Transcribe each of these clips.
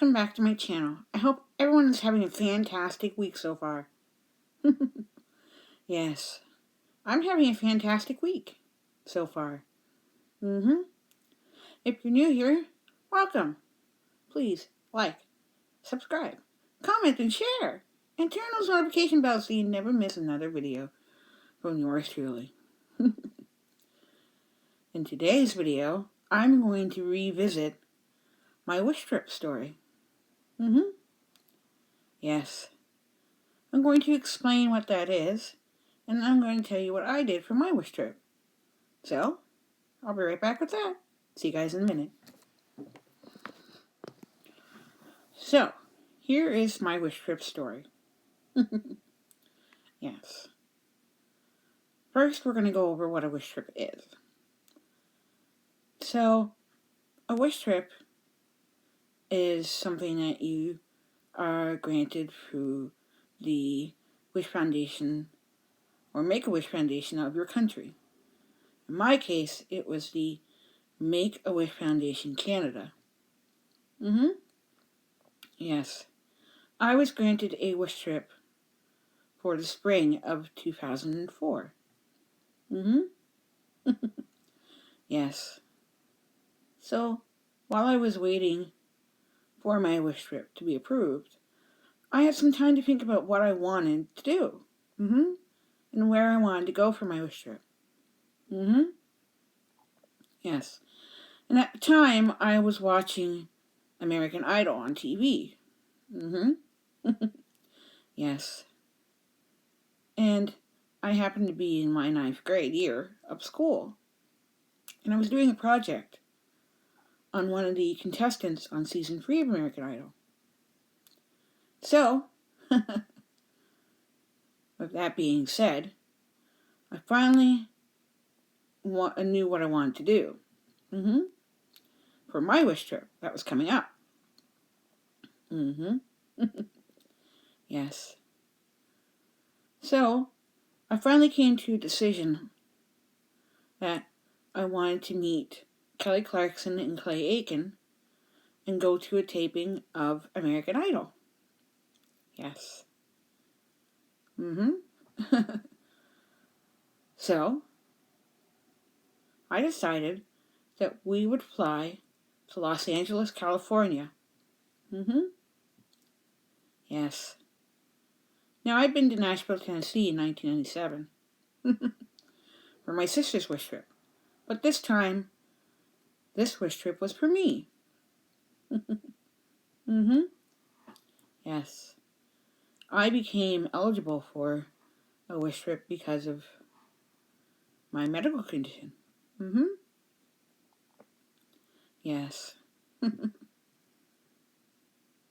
welcome back to my channel. I hope everyone is having a fantastic week so far. Yes, I'm having a fantastic week so far. If you're new here, welcome. Please like, subscribe, comment, and share. And turn those notification bells so you never miss another video from yours truly. In today's video, I'm going to revisit my wish trip story. Yes. I'm going to explain what that is, and I'm going to tell you what I did for my wish trip. So, I'll be right back with that. See you guys in a minute. So, here is my wish trip story. Yes. First, we're going to go over what a wish trip is. So, a wish trip is something that you are granted through the Wish Foundation or Make-A-Wish Foundation of your country. In my case, it was the Make-A-Wish Foundation Canada. Yes. I was granted a wish trip for the spring of 2004. Yes. So, while I was waiting for my wish trip to be approved, I had some time to think about what I wanted to do. And where I wanted to go for my wish trip. Yes. And at the time, I was watching American Idol on TV. Yes. And I happened to be in my 9th grade year of school. And I was doing a project on one of the contestants on season 3 of American Idol. So, with that being said, I finally knew what I wanted to do. For my wish trip that was coming up. Yes. So, I finally came to a decision that I wanted to meet Kelly Clarkson and Clay Aiken and go to a taping of American Idol. Yes. So, I decided that we would fly to Los Angeles, California. Yes. Now, I'd been to Nashville, Tennessee in 1997 for my sister's wish trip. But this time, this wish trip was for me. Yes. I became eligible for a wish trip because of my medical condition. Yes.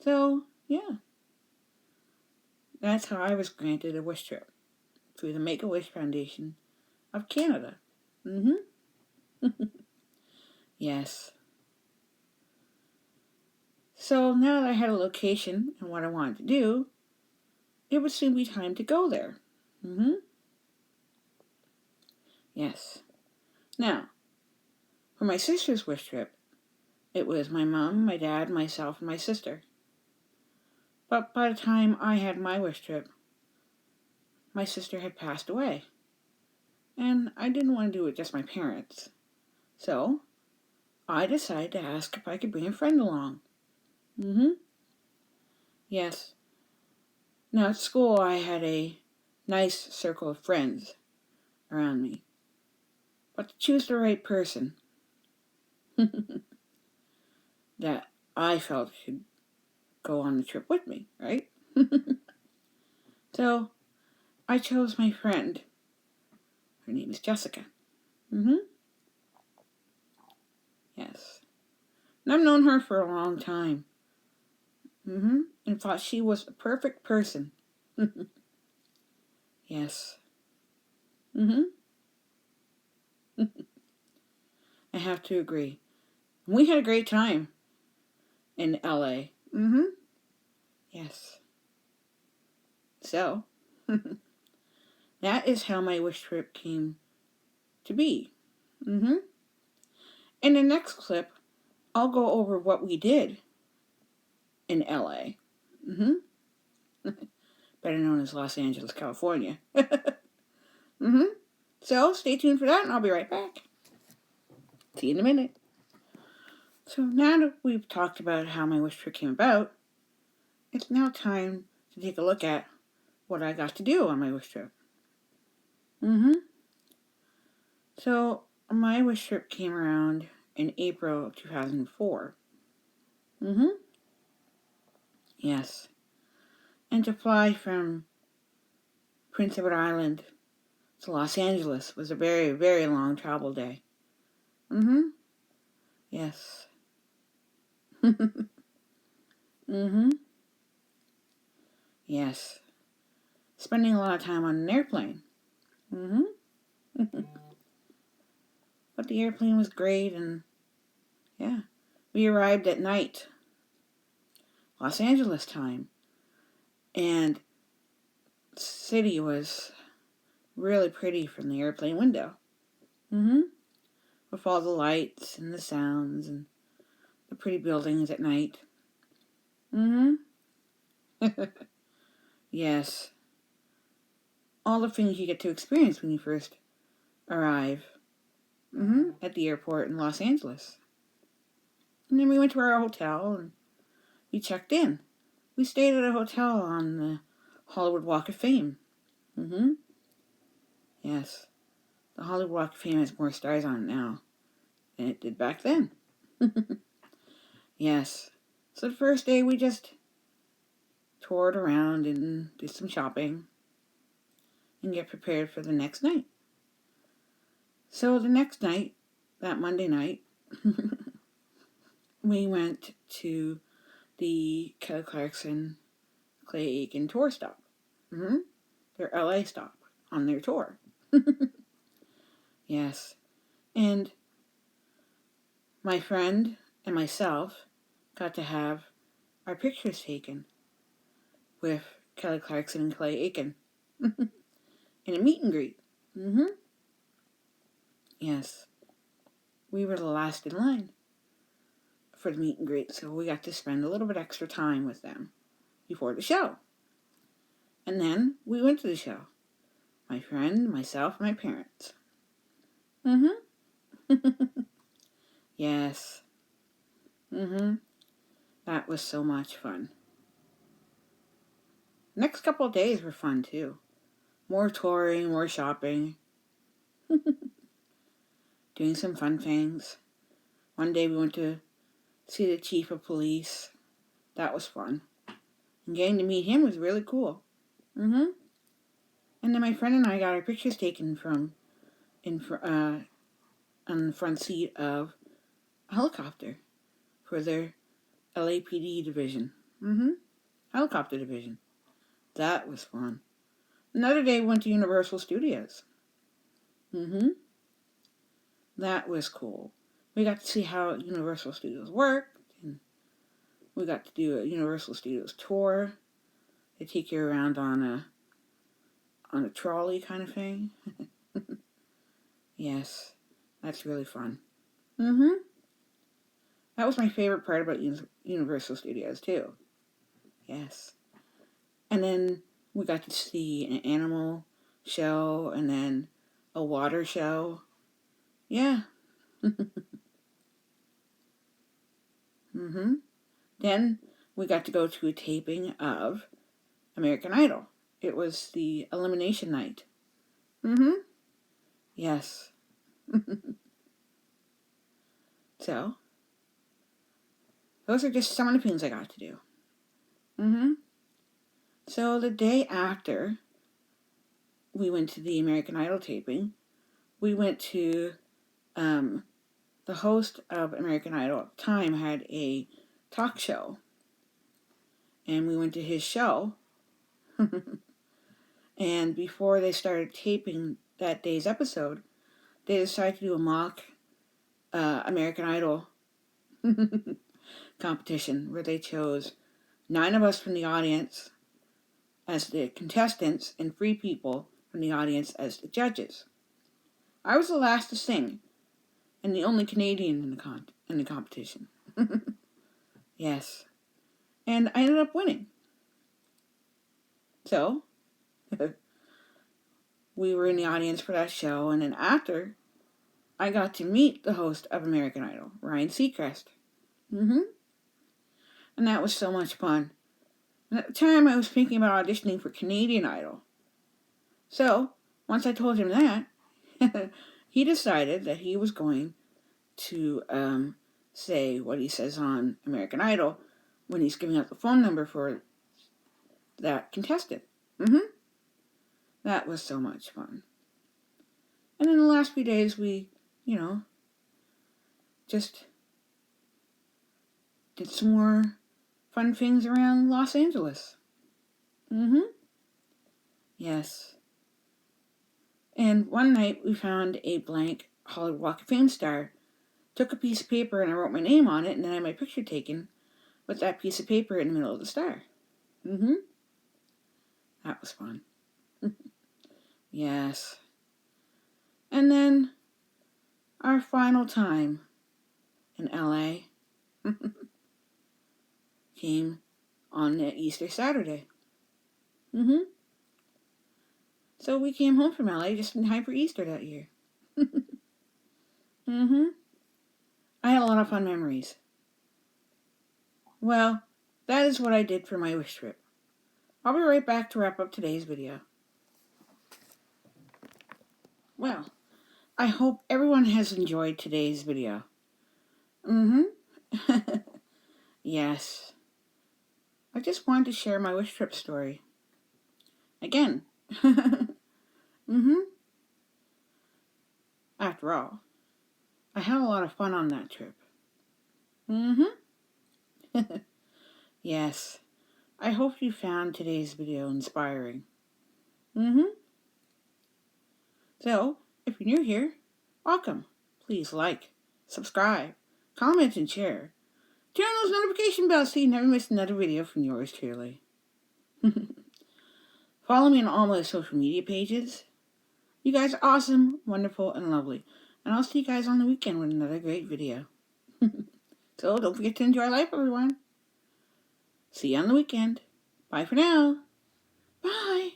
So, yeah. That's how I was granted a wish trip, through the Make-A-Wish Foundation of Canada. Yes. So now that I had a location and what I wanted to do, it would soon be time to go there. Yes. Now, for my sister's wish trip, it was my mom, my dad, myself, and my sister. But by the time I had my wish trip, my sister had passed away. And I didn't want to do it with just my parents. So, I decided to ask if I could bring a friend along. Yes. Now, at school, I had a nice circle of friends around me. But to choose the right person that I felt should go on the trip with me, right? So, I chose my friend. Her name is Jessica. Yes. And I've known her for a long time. And thought she was a perfect person. Yes. I have to agree. We had a great time in LA. Yes. So, that is how my wish trip came to be. In the next clip, I'll go over what we did in LA. Better known as Los Angeles, California. So stay tuned for that, and I'll be right back. See you in a minute. So now that we've talked about how my wish trip came about, it's now time to take a look at what I got to do on my wish trip. So my wish trip came around in April of 2004. Yes. And to fly from Prince Edward Island to Los Angeles was a very, very long travel day. Yes. Yes. Spending a lot of time on an airplane. But the airplane was great, and yeah. We arrived at night, Los Angeles time, and the city was really pretty from the airplane window. With all the lights and the sounds and the pretty buildings at night. Yes. All the things you get to experience when you first arrive at the airport in Los Angeles. And then we went to our hotel and we checked in. We stayed at a hotel on the Hollywood Walk of Fame. Yes. The Hollywood Walk of Fame has more stars on it now than it did back then. Yes. So the first day we just toured around and did some shopping and get prepared for the next night. So the next night, that Monday night, we went to the Kelly Clarkson Clay Aiken tour stop. Their LA stop on their tour. Yes. And my friend and myself got to have our pictures taken with Kelly Clarkson and Clay Aiken in a meet and greet. Yes. We were the last in line for the meet and greet, so we got to spend a little bit extra time with them before the show. And then we went to the show. My friend, myself, and my parents. Yes. That was so much fun. Next couple of days were fun too. More touring, more shopping. Doing some fun things. One day we went to see the chief of police. That was fun. And getting to meet him was really cool. And then my friend and I got our pictures taken on the front seat of a helicopter for their LAPD division. Helicopter division. That was fun. Another day we went to Universal Studios. That was cool. We got to see how Universal Studios worked, and we got to do a Universal Studios tour. They take you around on a trolley kind of thing. Yes, that's really fun. That was my favorite part about Universal Studios too. Yes. And then we got to see an animal show and then a water show. Yeah. Then we got to go to a taping of American Idol. It was the elimination night. Yes. So, those are just some of the things I got to do. So the day after we went to the American Idol taping, we went to the host of American Idol at the time had a talk show. And we went to his show. And before they started taping that day's episode, they decided to do a mock American Idol competition where they chose 9 of us from the audience as the contestants and 3 people from the audience as the judges. I was the last to sing and the only Canadian in the competition. Yes. And I ended up winning. So, we were in the audience for that show, and then after, I got to meet the host of American Idol, Ryan Seacrest. And that was so much fun. And at the time, I was thinking about auditioning for Canadian Idol. So, once I told him that, he decided that he was going to say what he says on American Idol when he's giving out the phone number for that contestant. That was so much fun. And in the last few days, we, just did some more fun things around Los Angeles. Yes. And one night we found a blank Hollywood Walk of Fame star. Took a piece of paper and I wrote my name on it, and then I had my picture taken with that piece of paper in the middle of the star. That was fun. Yes. And then our final time in LA came on Easter Saturday. So we came home from LA just in time for Easter that year. I had a lot of fun memories. Well, that is what I did for my wish trip. I'll be right back to wrap up today's video. Well, I hope everyone has enjoyed today's video. Yes. I just wanted to share my wish trip story. Again. After all, I had a lot of fun on that trip. Yes. I hope you found today's video inspiring. So, if you're new here, welcome. Please like, subscribe, comment, and share. Turn on those notification bells so you never miss another video from yours truly. Follow me on all my social media pages. You guys are awesome, wonderful, and lovely. And I'll see you guys on the weekend with another great video. So don't forget to enjoy life, everyone. See you on the weekend. Bye for now. Bye.